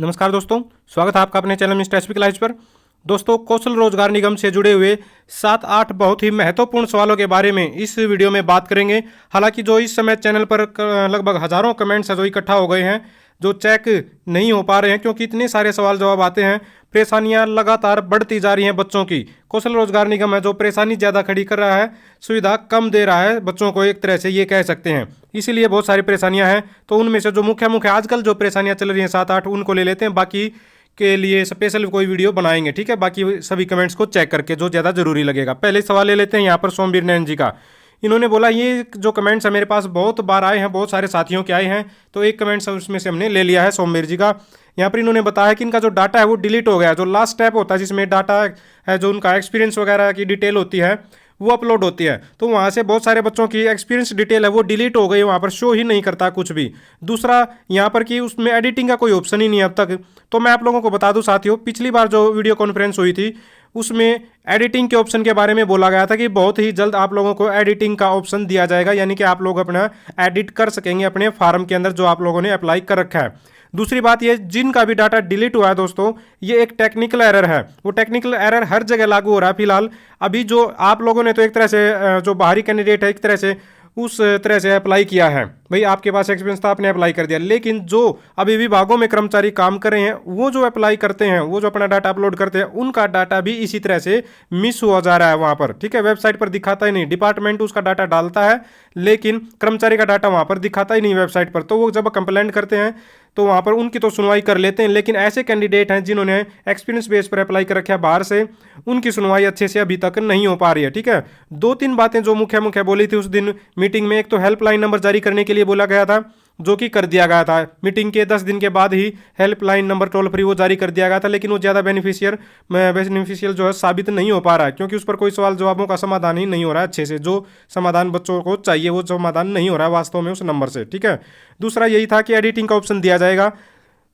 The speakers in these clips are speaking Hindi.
नमस्कार दोस्तों, स्वागत है आपका अपने चैनल मिस्टर एसपी क्लास पर। दोस्तों, कौशल रोजगार निगम से जुड़े हुए 7-8 बहुत ही महत्वपूर्ण सवालों के बारे में इस वीडियो में बात करेंगे। हालांकि जो इस समय चैनल पर लगभग हजारों कमेंट्स है जो इकट्ठा हो गए हैं, जो चेक नहीं हो पा रहे हैं क्योंकि इतने सारे सवाल जवाब आते हैं। परेशानियां लगातार बढ़ती जा रही हैं बच्चों की। कौशल रोजगार निगम है जो परेशानी ज़्यादा खड़ी कर रहा है, सुविधा कम दे रहा है बच्चों को, एक तरह से ये कह सकते हैं। इसीलिए बहुत सारी परेशानियां हैं। तो उनमें से जो मुख्य मुख्य आजकल जो परेशानियां चल रही हैं 7-8, उनको ले लेते हैं। बाकी के लिए स्पेशल कोई वीडियो बनाएंगे, ठीक है, बाकी सभी कमेंट्स को चेक करके जो ज़्यादा जरूरी लगेगा। पहले सवाल ले लेते हैं यहाँ पर सोमवीर नयन जी का। इन्होंने बोला, ये जो कमेंट्स है मेरे पास बहुत बार आए हैं, बहुत सारे साथियों के आए हैं, तो एक कमेंट्स उसमें से हमने ले लिया है सोमवीर जी का। यहाँ पर इन्होंने बताया कि इनका जो डाटा है वो डिलीट हो गया। जो लास्ट स्टेप होता है जिसमें डाटा है, जो उनका एक्सपीरियंस वगैरह की डिटेल होती है वो अपलोड होती है, तो वहाँ से बहुत सारे बच्चों की एक्सपीरियंस डिटेल है वो डिलीट हो गई, वहाँ पर शो ही नहीं करता कुछ भी। दूसरा यहाँ पर कि उसमें एडिटिंग का कोई ऑप्शन ही नहीं है अब तक। तो मैं आप लोगों को बता दूं साथियों, पिछली बार जो वीडियो कॉन्फ्रेंस हुई थी उसमें एडिटिंग के ऑप्शन के बारे में बोला गया था कि बहुत ही जल्द आप लोगों को एडिटिंग का ऑप्शन दिया जाएगा, यानी कि आप लोग अपना एडिट कर सकेंगे अपने फार्म के अंदर जो आप लोगों ने अप्लाई कर रखा है। दूसरी बात ये, जिनका भी डाटा डिलीट हुआ है दोस्तों, ये एक टेक्निकल एरर है। वो टेक्निकल एरर हर जगह लागू हो रहा है फिलहाल। अभी जो आप लोगों ने तो एक तरह से जो बाहरी कैंडिडेट है एक तरह से उस तरह से अप्लाई किया है, भाई आपके पास एक्सपीरियंस था, आपने अप्लाई कर दिया। लेकिन जो अभी विभागों में कर्मचारी काम कर रहे हैं, वो जो अप्लाई करते हैं, वो जो अपना डाटा अपलोड करते हैं, उनका डाटा भी इसी तरह से मिस हुआ जा रहा है वहाँ पर, ठीक है। वेबसाइट पर दिखाता ही नहीं, डिपार्टमेंट उसका डाटा डालता है लेकिन कर्मचारी का डाटा वहाँ पर दिखाता ही नहीं वेबसाइट पर। तो वो जब कंप्लेंट करते हैं तो वहाँ पर उनकी तो सुनवाई कर लेते हैं, लेकिन ऐसे कैंडिडेट हैं जिन्होंने एक्सपीरियंस बेस पर अप्लाई कर रखा है बाहर से, उनकी सुनवाई अच्छे से अभी तक नहीं हो पा रही है, ठीक है। 2-3 बातें जो मुख्य मुख्य बोली थी उस दिन मीटिंग में, एक तो हेल्पलाइन नंबर जारी करने के लिए बोला गया था, जो कि कर दिया गया था। मीटिंग के 10 दिन के बाद ही हेल्पलाइन नंबर टोल फ्री वो जारी कर दिया गया था, लेकिन वो ज़्यादा बेनिफिशियल जो है साबित नहीं हो पा रहा है, क्योंकि उस पर कोई सवाल जवाबों का समाधान ही नहीं हो रहा है अच्छे से। जो समाधान बच्चों को चाहिए वो समाधान नहीं हो रहा है वास्तव में उस नंबर से, ठीक है। दूसरा यही था कि एडिटिंग का ऑप्शन दिया जाएगा।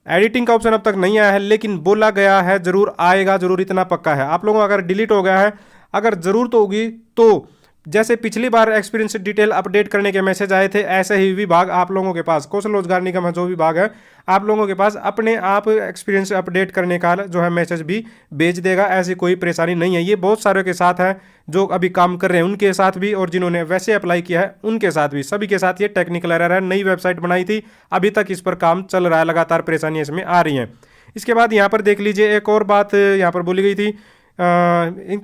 एडिटिंग का ऑप्शन अब तक नहीं आया है, लेकिन बोला गया है जरूर आएगा, जरूर इतना पक्का है। आप लोगों का अगर डिलीट हो गया है, अगर ज़रूरत होगी तो जैसे पिछली बार एक्सपीरियंस डिटेल अपडेट करने के मैसेज आए थे, ऐसे ही विभाग आप लोगों के पास, कौशल रोजगार निगम है जो विभाग है, आप लोगों के पास अपने आप एक्सपीरियंस अपडेट करने का जो है मैसेज भी भेज देगा। ऐसी कोई परेशानी नहीं है। ये बहुत सारों के साथ है जो अभी काम कर रहे हैं उनके साथ भी, और जिन्होंने वैसे अप्लाई किया है उनके साथ भी, सभी के साथ ये टेक्निकल एरर है। नई वेबसाइट बनाई थी, अभी तक इस पर काम चल रहा है, लगातार परेशानियाँ इसमें आ रही हैं। इसके बाद यहाँ पर देख लीजिए, एक और बात यहाँ पर बोली गई थी,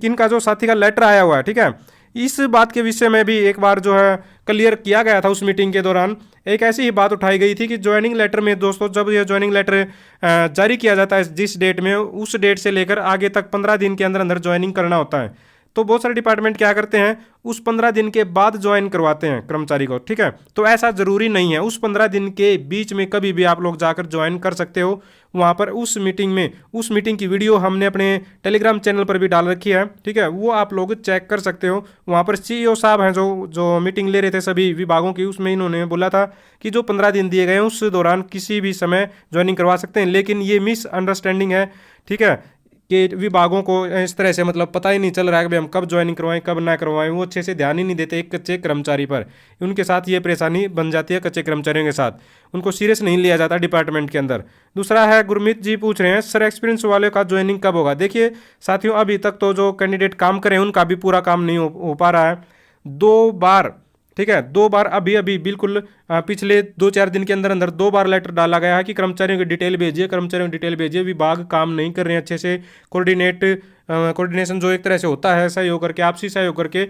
इनका जो साथी का लेटर आया हुआ है, ठीक है, इस बात के विषय में भी एक बार जो है क्लियर किया गया था उस मीटिंग के दौरान। एक ऐसी ही बात उठाई गई थी कि ज्वाइनिंग लेटर में दोस्तों, जब यह ज्वाइनिंग लेटर जारी किया जाता है जिस डेट में, उस डेट से लेकर आगे तक 15 दिन के अंदर अंदर ज्वाइनिंग करना होता है। तो बहुत सारे डिपार्टमेंट क्या करते हैं, उस 15 दिन के बाद ज्वाइन करवाते हैं कर्मचारी को, ठीक है। तो ऐसा जरूरी नहीं है, उस 15 दिन के बीच में कभी भी आप लोग जाकर ज्वाइन कर सकते हो। वहाँ पर उस मीटिंग में, उस मीटिंग की वीडियो हमने अपने टेलीग्राम चैनल पर भी डाल रखी है, ठीक है, वो आप लोग चेक कर सकते हो। वहाँ पर CEO साहब हैं जो जो मीटिंग ले रहे थे सभी विभागों की, उसमें इन्होंने बोला था कि जो 15 दिन दिए गए हैं उस दौरान किसी भी समय ज्वाइनिंग करवा सकते हैं। लेकिन ये मिसअंडरस्टैंडिंग है, ठीक है, कि विभागों को इस तरह से मतलब पता ही नहीं चल रहा है कि हम कब ज्वाइनिंग करवाएं कब ना करवाएं। वो अच्छे से ध्यान ही नहीं देते एक कच्चे कर्मचारी पर। उनके साथ ये परेशानी बन जाती है, कच्चे कर्मचारियों के साथ उनको सीरियस नहीं लिया जाता डिपार्टमेंट के अंदर। दूसरा है, गुरमीत जी पूछ रहे हैं, सर एक्सपीरियंस वाले का ज्वाइनिंग कब होगा। देखिए साथियों, अभी तक तो जो कैंडिडेट काम करें उनका भी पूरा काम नहीं हो पा रहा है। 2 बार, ठीक है, 2 बार अभी अभी बिल्कुल पिछले 2-4 दिन के अंदर अंदर 2 बार लेटर डाला गया है कि कर्मचारियों की डिटेल भेजिए, कर्मचारियों की डिटेल भेजिए। विभाग काम नहीं कर रहे हैं अच्छे से, कोऑर्डिनेशन जो एक तरह से होता है सहयोग करके, आपसी सहयोग करके,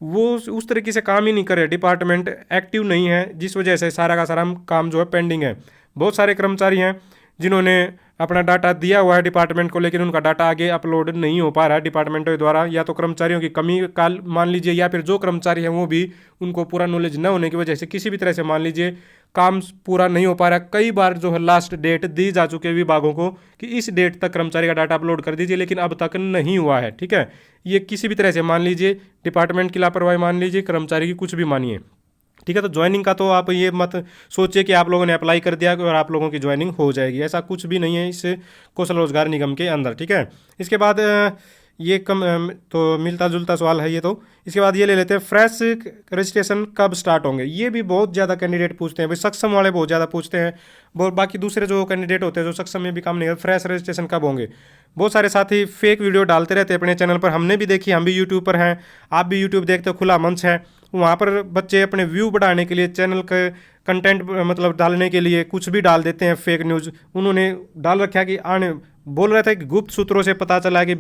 वो उस तरीके से काम ही नहीं कर रहे। डिपार्टमेंट एक्टिव नहीं है, जिस वजह से सारा का सारा काम जो है पेंडिंग है। बहुत सारे कर्मचारी हैं जिन्होंने अपना डाटा दिया हुआ है डिपार्टमेंट को, लेकिन उनका डाटा आगे अपलोड नहीं हो पा रहा है डिपार्टमेंट के द्वारा, या तो कर्मचारियों की कमी का मान लीजिए, या फिर जो कर्मचारी हैं वो भी उनको पूरा नॉलेज न होने की वजह से किसी भी तरह से मान लीजिए काम पूरा नहीं हो पा रहा। कई बार जो है लास्ट डेट दी जा चुकी है विभागों को कि इस डेट तक कर्मचारी का डाटा अपलोड कर दीजिए, लेकिन अब तक नहीं हुआ है, ठीक है। ये किसी भी तरह से मान लीजिए डिपार्टमेंट की लापरवाही मान लीजिए, कर्मचारी की कुछ भी मानिए, ठीक है। तो ज्वाइनिंग का तो आप ये मत सोचिए कि आप लोगों ने अप्लाई कर दिया और आप लोगों की ज्वाइनिंग हो जाएगी, ऐसा कुछ भी नहीं है इस कौशल रोजगार निगम के अंदर, ठीक है। इसके बाद ये कम तो मिलता जुलता सवाल है ये तो। इसके बाद ये ले लेते हैं, फ्रेश रजिस्ट्रेशन कब स्टार्ट होंगे। ये भी बहुत ज़्यादा कैंडिडेट पूछते हैं भाई, सक्षम वाले बहुत ज़्यादा पूछते हैं, बाकी दूसरे जो कैंडिडेट होते हैं जो सक्षम में भी काम नहीं है, फ्रेश रजिस्ट्रेशन कब होंगे। बहुत सारे साथी फेक वीडियो डालते रहते हैं अपने चैनल पर, हमने भी देखी, हम भी यूट्यूब पर हैं, आप भी यूट्यूब देखते हो, खुला मंच है, वहाँ पर बच्चे अपने व्यू बढ़ाने के लिए, चैनल के कंटेंट मतलब डालने के लिए कुछ भी डाल देते हैं फेक न्यूज़। उन्होंने डाल रखा है कि आने बोल रहे थे कि गुप्त सूत्रों से पता चला है कि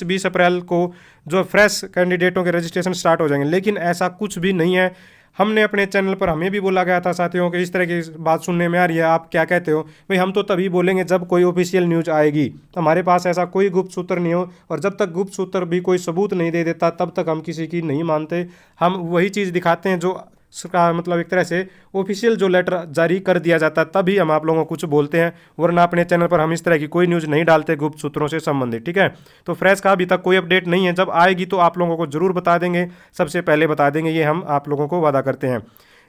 20 अप्रैल को जो फ्रेश कैंडिडेटों के रजिस्ट्रेशन स्टार्ट हो जाएंगे, लेकिन ऐसा कुछ भी नहीं है। हमने अपने चैनल पर, हमें भी बोला गया था साथियों कि इस तरह की बात सुनने में आ रही है, आप क्या कहते हो। भाई हम तो तभी बोलेंगे जब कोई ऑफिशियल न्यूज़ आएगी, हमारे पास ऐसा कोई गुप्त सूत्र नहीं हो, और जब तक गुप्त सूत्र भी कोई सबूत नहीं दे देता तब तक हम किसी की नहीं मानते। हम वही चीज़ दिखाते हैं जो सरकार मतलब एक तरह से ऑफिशियल जो लेटर जारी कर दिया जाता है तभी हम आप लोगों को कुछ बोलते हैं, वरना अपने चैनल पर हम इस तरह की कोई न्यूज़ नहीं डालते गुप्त सूत्रों से संबंधित। ठीक है, तो फ्रेश का अभी तक कोई अपडेट नहीं है, जब आएगी तो आप लोगों को जरूर बता देंगे, सबसे पहले बता देंगे, ये हम आप लोगों को वादा करते हैं।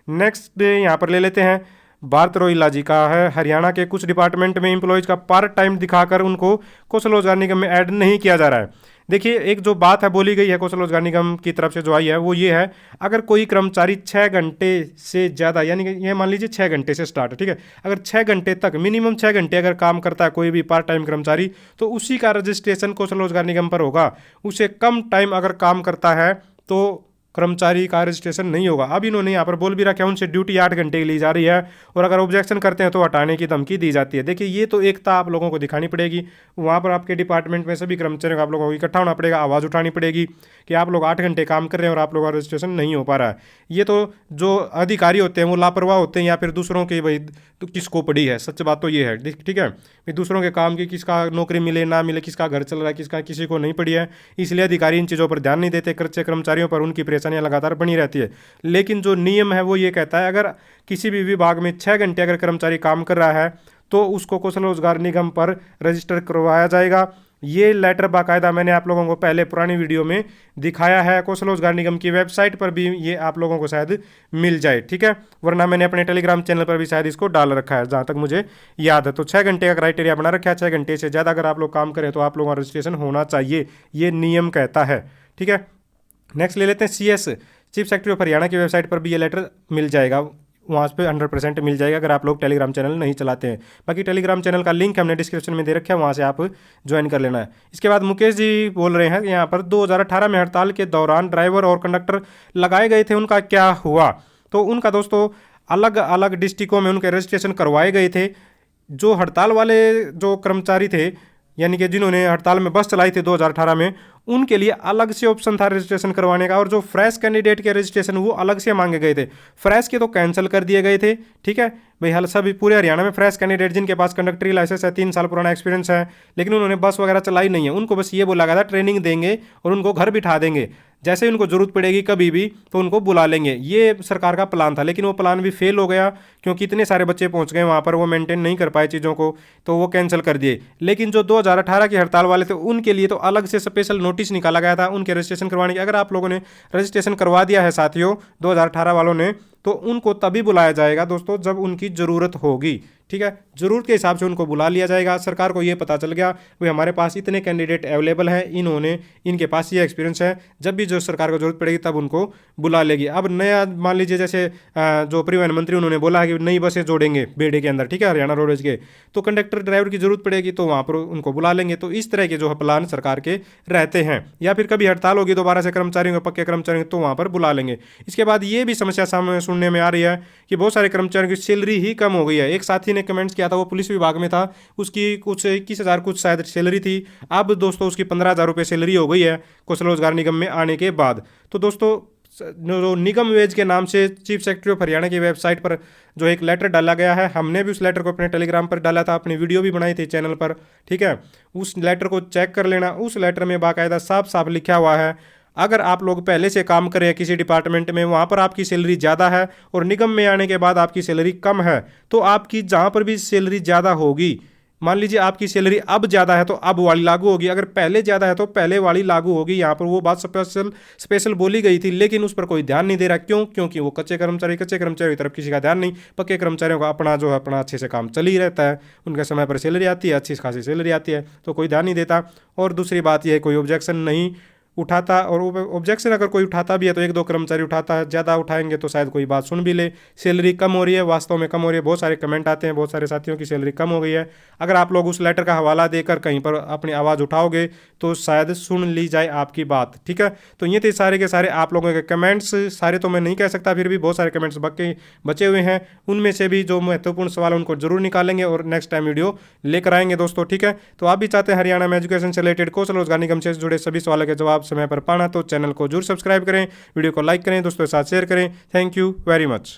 नेक्स्ट यहाँ पर ले लेते हैं, भारत रोहिल्ला जी का है, हरियाणा के कुछ डिपार्टमेंट में एम्प्लॉयज़ का पार्ट टाइम दिखाकर उनको कौशल रोजगार निगम में ऐड नहीं किया जा रहा है। देखिए, एक जो बात है बोली गई है कौशल रोजगार निगम की तरफ से जो आई है वो ये है, अगर कोई कर्मचारी 6 घंटे से ज़्यादा, यानी कि ये मान लीजिए 6 घंटे से स्टार्ट है, ठीक है, अगर 6 घंटे तक मिनिमम 6 घंटे अगर काम करता है कोई भी पार्ट टाइम कर्मचारी, तो उसी का रजिस्ट्रेशन कौशल रोजगार निगम पर होगा। उसे कम टाइम अगर काम करता है तो कर्मचारी का रजिस्ट्रेशन नहीं होगा। अब इन्होंने यहाँ पर बोल भी रखा है उनसे ड्यूटी 8 घंटे की ली जा रही है, और अगर ऑब्जेक्शन करते हैं तो हटाने की धमकी दी जाती है। देखिए, ये तो एकता आप लोगों को दिखानी पड़ेगी, वहाँ पर आपके डिपार्टमेंट में सभी कर्मचारियों को आप लोगों को इकट्ठा होना पड़ेगा, आवाज़ उठानी पड़ेगी कि आप लोग 8 घंटे काम कर रहे हैं और आप लोगों का रजिस्ट्रेशन नहीं हो पा रहा है। ये तो जो अधिकारी होते हैं वो लापरवाह होते हैं, या फिर दूसरों की भाई तो किसको पड़ी है, सच बात तो ये है। ठीक है, भाई दूसरों के काम की, किसका नौकरी मिले ना मिले, किसका घर चल रहा है, किसका किसी को नहीं पड़ी है, इसलिए अधिकारी इन चीज़ों पर ध्यान नहीं देते, कच्चे कर्मचारियों पर उनकी परेशानियां लगातार बनी रहती है। लेकिन जो नियम है वो ये कहता है, अगर किसी भी विभाग में 6 घंटे अगर कर्मचारी काम कर रहा है तो उसको कौशल रोजगार निगम पर रजिस्टर करवाया जाएगा। ये लेटर बाकायदा मैंने आप लोगों को पहले पुरानी वीडियो में दिखाया है, कौशल रोजगार निगम की वेबसाइट पर भी ये आप लोगों को शायद मिल जाए। ठीक है, वरना मैंने अपने टेलीग्राम चैनल पर भी शायद इसको डाल रखा है जहाँ तक मुझे याद है। तो 6 घंटे का क्राइटेरिया बना रखा है, 6 घंटे से ज़्यादा अगर आप लोग काम करें तो आप लोगों का रजिस्ट्रेशन होना चाहिए, ये नियम कहता है। ठीक है, नेक्स्ट ले लेते हैं CS, chief secretary of Haryana की वेबसाइट पर भी ये लेटर मिल जाएगा, वहाँ पे 100% मिल जाएगा अगर आप लोग टेलीग्राम चैनल नहीं चलाते हैं। बाकी टेलीग्राम चैनल का लिंक हमने डिस्क्रिप्शन में दे रखा है, वहाँ से आप ज्वाइन कर लेना है। इसके बाद मुकेश जी बोल रहे हैं यहाँ पर 2018 में हड़ताल के दौरान ड्राइवर और कंडक्टर लगाए गए थे, उनका क्या हुआ। तो उनका दोस्तों अलग अलग डिस्ट्रिक्टों में उनके रजिस्ट्रेशन करवाए गए थे। जो हड़ताल वाले जो कर्मचारी थे, यानी कि जिन्होंने हड़ताल में बस चलाई थी 2018 में, उनके लिए अलग से ऑप्शन था रजिस्ट्रेशन करवाने का, और जो फ्रेश कैंडिडेट के रजिस्ट्रेशन वो अलग से मांगे गए थे। फ्रेश के तो कैंसिल कर दिए गए थे। ठीक है भाई, हाल सभी पूरे हरियाणा में फ्रेश कैंडिडेट जिनके पास कंडक्टरी लाइसेंस है, 3 साल पुराना एक्सपीरियंस है, लेकिन उन्होंने बस वगैरह चलाई नहीं है, उनको बस ये बोला गया था ट्रेनिंग देंगे और उनको घर बिठा देंगे, जैसे उनको जरूरत पड़ेगी कभी भी तो उनको बुला लेंगे। ये सरकार का प्लान था, लेकिन वो प्लान भी फेल हो गया क्योंकि इतने सारे बच्चे पहुंच गए वहाँ पर, वो मेंटेन नहीं कर पाए चीज़ों को, तो वो कैंसिल कर दिए। लेकिन जो 2018 की हड़ताल वाले थे उनके लिए तो अलग से स्पेशल नोटिस निकाला गया था उनके रजिस्ट्रेशन करवाने की। अगर आप लोगों ने रजिस्ट्रेशन करवा दिया है साथियों 2018 वालों ने, तो उनको तभी बुलाया जाएगा दोस्तों जब उनकी ज़रूरत होगी। ठीक है, ज़रूरत के हिसाब से उनको बुला लिया जाएगा। सरकार को ये पता चल गया भाई हमारे पास इतने कैंडिडेट अवेलेबल हैं, इनके पास ये एक्सपीरियंस है, जब भी जो सरकार को जरूरत पड़ेगी तब उनको बुला लेगी। अब नया मान लीजिए जैसे जो परिवहन मंत्री उन्होंने बोला है कि नई बसें जोड़ेंगे बेड़े के अंदर, ठीक है, हरियाणा रोडवेज के, तो कंडक्टर ड्राइवर की जरूरत पड़ेगी तो वहाँ पर उनको बुला लेंगे। तो इस तरह के जो प्लान सरकार के रहते हैं, या फिर कभी हड़ताल होगी दोबारा से कर्मचारियों को, पक्के कर्मचारियों तो वहाँ पर बुला लेंगे। इसके बाद ये भी समस्या सामने सुनने में आ रही है कि बहुत सारे कर्मचारियों की सैलरी ही कम हो गई है। एक साथी ने कमेंट्स किया था, वो पुलिस विभाग में था, उसकी कुछ 21,000 कुछ शायद सैलरी थी, अब दोस्तों उसकी 15,000 रुपये सैलरी हो गई है कौशल रोजगार निगम में आने के बाद। तो दोस्तों जो निगम वेज के नाम से चीफ सेक्रेटरी ऑफ हरियाणा की वेबसाइट पर जो एक लेटर डाला गया है, हमने भी उस लेटर को अपने टेलीग्राम पर डाला था, अपनी वीडियो भी बनाई थी चैनल पर। ठीक है, उस लेटर को चेक कर लेना। उस लेटर में बाकायदा साफ साफ लिखा हुआ है, अगर आप लोग पहले से काम कर रहे हैं किसी डिपार्टमेंट में, वहाँ पर आपकी सैलरी ज़्यादा है और निगम में आने के बाद आपकी सैलरी कम है, तो आपकी जहाँ पर भी सैलरी ज़्यादा होगी, मान लीजिए आपकी सैलरी अब ज़्यादा है तो अब वाली लागू होगी, अगर पहले ज़्यादा है तो पहले वाली लागू होगी। यहाँ पर वो बात स्पेशल बोली गई थी, लेकिन उस पर कोई ध्यान नहीं दे रहा। क्यों? क्योंकि वो कच्चे कर्मचारी की तरफ किसी का ध्यान नहीं। पक्के कर्मचारियों का अपना जो है अपना अच्छे से काम चल ही रहता है, उनके समय पर सैलरी आती है, अच्छी खासी सैलरी आती है, तो कोई ध्यान नहीं देता। और दूसरी बात यह है कोई ऑब्जेक्शन नहीं उठाता, और ऑब्जेक्शन अगर कोई उठाता भी है तो एक दो कर्मचारी उठाता है, ज़्यादा उठाएंगे तो शायद कोई बात सुन भी ले। सैलरी कम हो रही है, वास्तव में कम हो रही है, बहुत सारे कमेंट आते हैं, बहुत सारे साथियों की सैलरी कम हो गई है। अगर आप लोग उस लेटर का हवाला देकर कहीं पर अपनी आवाज़ उठाओगे तो शायद सुन ली जाए आपकी बात, ठीक है। तो ये थे सारे के सारे आप लोगों के कमेंट्स, सारे तो मैं नहीं कह सकता, फिर भी बहुत सारे कमेंट्स बचे हुए हैं। उनमें से भी जो महत्वपूर्ण सवाल उनको जरूर निकालेंगे और नेक्स्ट टाइम वीडियो लेकर आएंगे दोस्तों, ठीक है। तो आप भी चाहते हैं हरियाणा में एजुकेशन से रिलेटेड कौशल रोजगार निगम से जुड़े सभी सवालों के जवाब समय पर पाना, तो चैनल को जरूर सब्सक्राइब करें, वीडियो को लाइक करें, दोस्तों के साथ शेयर करें। Thank you very much.